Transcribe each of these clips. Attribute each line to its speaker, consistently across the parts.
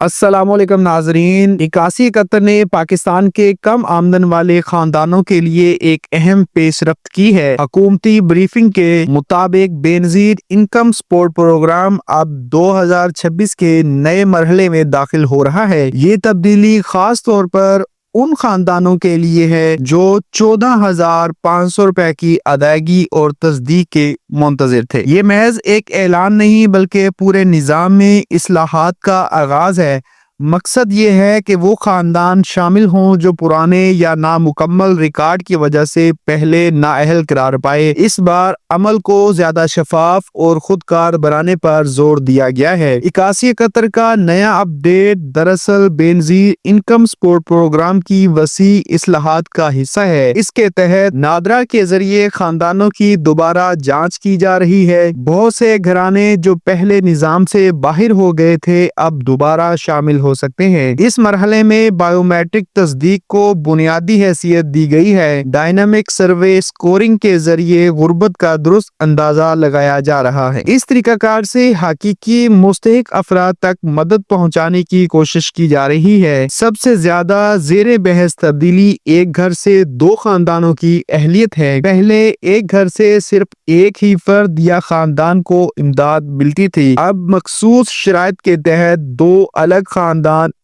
Speaker 1: السلام علیکم ناظرین، 8171 نے پاکستان کے کم آمدن والے خاندانوں کے لیے ایک اہم پیش رفت کی ہے۔ حکومتی بریفنگ کے مطابق بے نظیر انکم سپورٹ پروگرام اب 2026 کے نئے مرحلے میں داخل ہو رہا ہے۔ یہ تبدیلی خاص طور پر ان خاندانوں کے لیے ہے جو 14,500 روپے کی ادائیگی اور تصدیق کے منتظر تھے۔ یہ محض ایک اعلان نہیں بلکہ پورے نظام میں اصلاحات کا آغاز ہے۔ مقصد یہ ہے کہ وہ خاندان شامل ہوں جو پرانے یا نامکمل ریکارڈ کی وجہ سے پہلے نااہل قرار پائے۔ اس بار عمل کو زیادہ شفاف اور خودکار بنانے پر زور دیا گیا ہے۔ 8171 کا نیا اپ ڈیٹ دراصل بے نظیر انکم سپورٹ پروگرام کی وسیع اصلاحات کا حصہ ہے۔ اس کے تحت نادرا کے ذریعے خاندانوں کی دوبارہ جانچ کی جا رہی ہے۔ بہت سے گھرانے جو پہلے نظام سے باہر ہو گئے تھے اب دوبارہ شامل ہو سکتے ہیں۔ اس مرحلے میں بائیو میٹرک تصدیق کو بنیادی حیثیت دی گئی ہے۔ ڈائنامک سروے اسکورنگ کے ذریعے غربت کا درست اندازہ لگایا جا رہا ہے۔ اس طریقہ کار سے حقیقی مستحق افراد تک مدد پہنچانے کی کوشش کی جا رہی ہے۔ سب سے زیادہ زیر بحث تبدیلی ایک گھر سے 2 خاندانوں کی اہلیت ہے۔ پہلے ایک گھر سے صرف ایک ہی فرد یا خاندان کو امداد ملتی تھی، اب مخصوص شرائط کے تحت 2 الگ خاندان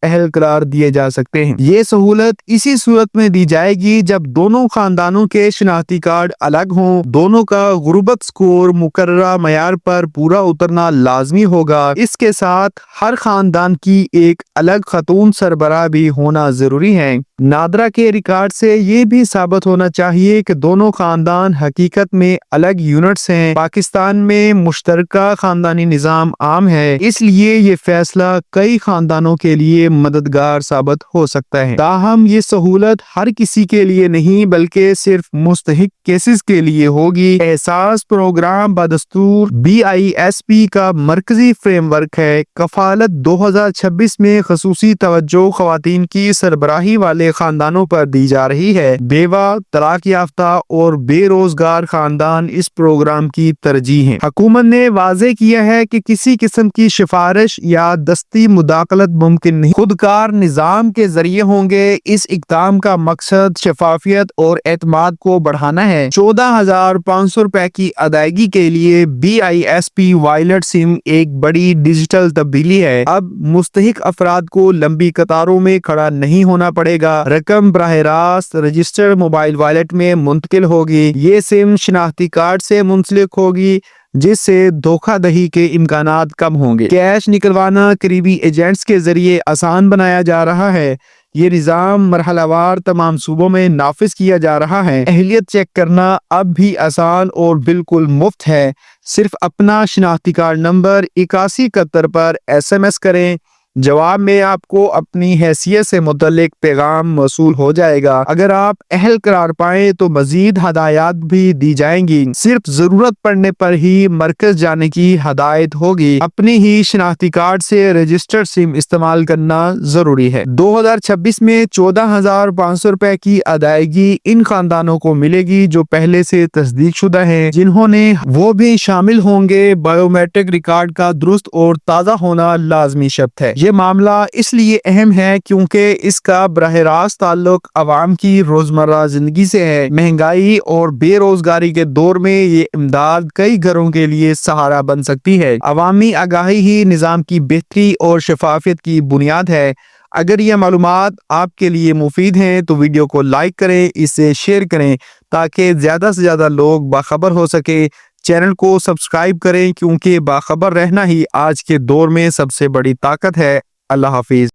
Speaker 1: اہل قرار دیے جا سکتے ہیں۔ یہ سہولت اسی صورت میں دی جائے گی جب دونوں خاندانوں کے شناختی کارڈ الگ ہوں، دونوں کا غربت سکور مقررہ معیار پر پورا اترنا لازمی ہوگا۔ اس کے ساتھ ہر خاندان کی ایک الگ خاتون سربراہ بھی ہونا ضروری ہے۔ نادرا کے ریکارڈ سے یہ بھی ثابت ہونا چاہیے کہ دونوں خاندان حقیقت میں الگ یونٹس ہیں۔ پاکستان میں مشترکہ خاندانی نظام عام ہے، اس لیے یہ فیصلہ کئی خاندانوں کے لیے مددگار ثابت ہو سکتا ہے۔ تاہم یہ سہولت ہر کسی کے لیے نہیں بلکہ صرف مستحق کیسز کے لیے ہوگی۔ احساس پروگرام بدستور BISP کا مرکزی فریم ورک ہے۔ کفالت 2026 میں خصوصی توجہ خواتین کی سربراہی والے خاندانوں پر دی جا رہی ہے۔ بیوہ، طلاق یافتہ اور بے روزگار خاندان اس پروگرام کی ترجیح ہیں۔ حکومت نے واضح کیا ہے کہ کسی قسم کی سفارش یا دستی مداخلت ممکن نہیں، خودکار نظام کے ذریعے ہوں گے۔ اس اقدام کا مقصد شفافیت اور اعتماد کو بڑھانا ہے۔ 14,500 روپے کی ادائیگی کے لیے BISP وائلٹ سم ایک بڑی ڈیجیٹل تبدیلی ہے۔ اب مستحق افراد کو لمبی قطاروں میں کھڑا نہیں ہونا پڑے گا، رقم براہ راست رجسٹرڈ موبائل وائلٹ میں منتقل ہوگی۔ یہ سم شناختی کارڈ سے منسلک ہوگی جس سے دھوکہ دہی کے امکانات کم ہوں گے۔ کیش نکلوانا قریبی ایجنٹس کے ذریعے آسان بنایا جا رہا ہے۔ یہ نظام مرحلہ وار تمام صوبوں میں نافذ کیا جا رہا ہے۔ اہلیت چیک کرنا اب بھی آسان اور بالکل مفت ہے۔ صرف اپنا شناختی کارڈ نمبر 8171 پر SMS کریں۔ جواب میں آپ کو اپنی حیثیت سے متعلق پیغام موصول ہو جائے گا۔ اگر آپ اہل قرار پائیں تو مزید ہدایات بھی دی جائیں گی۔ صرف ضرورت پڑنے پر ہی مرکز جانے کی ہدایت ہوگی۔ اپنی ہی شناختی کارڈ سے رجسٹرڈ سم استعمال کرنا ضروری ہے۔ 2026 میں 14,500 روپے کی ادائیگی ان خاندانوں کو ملے گی جو پہلے سے تصدیق شدہ ہیں، جنہوں نے وہ بھی شامل ہوں گے۔ بائیو میٹرک ریکارڈ کا درست اور تازہ ہونا لازمی شرط ہے۔ یہ معاملہ اس لیے اہم ہے کیونکہ اس کا براہ راست تعلق عوام کی روزمرہ زندگی سے ہے۔ مہنگائی اور بے روزگاری کے دور میں یہ امداد کئی گھروں کے لیے سہارا بن سکتی ہے۔ عوامی آگاہی ہی نظام کی بہتری اور شفافیت کی بنیاد ہے۔ اگر یہ معلومات آپ کے لیے مفید ہیں تو ویڈیو کو لائک کریں، اسے شیئر کریں تاکہ زیادہ سے زیادہ لوگ باخبر ہو سکے۔ چینل کو سبسکرائب کریں کیونکہ باخبر رہنا ہی آج کے دور میں سب سے بڑی طاقت ہے۔ اللہ حافظ۔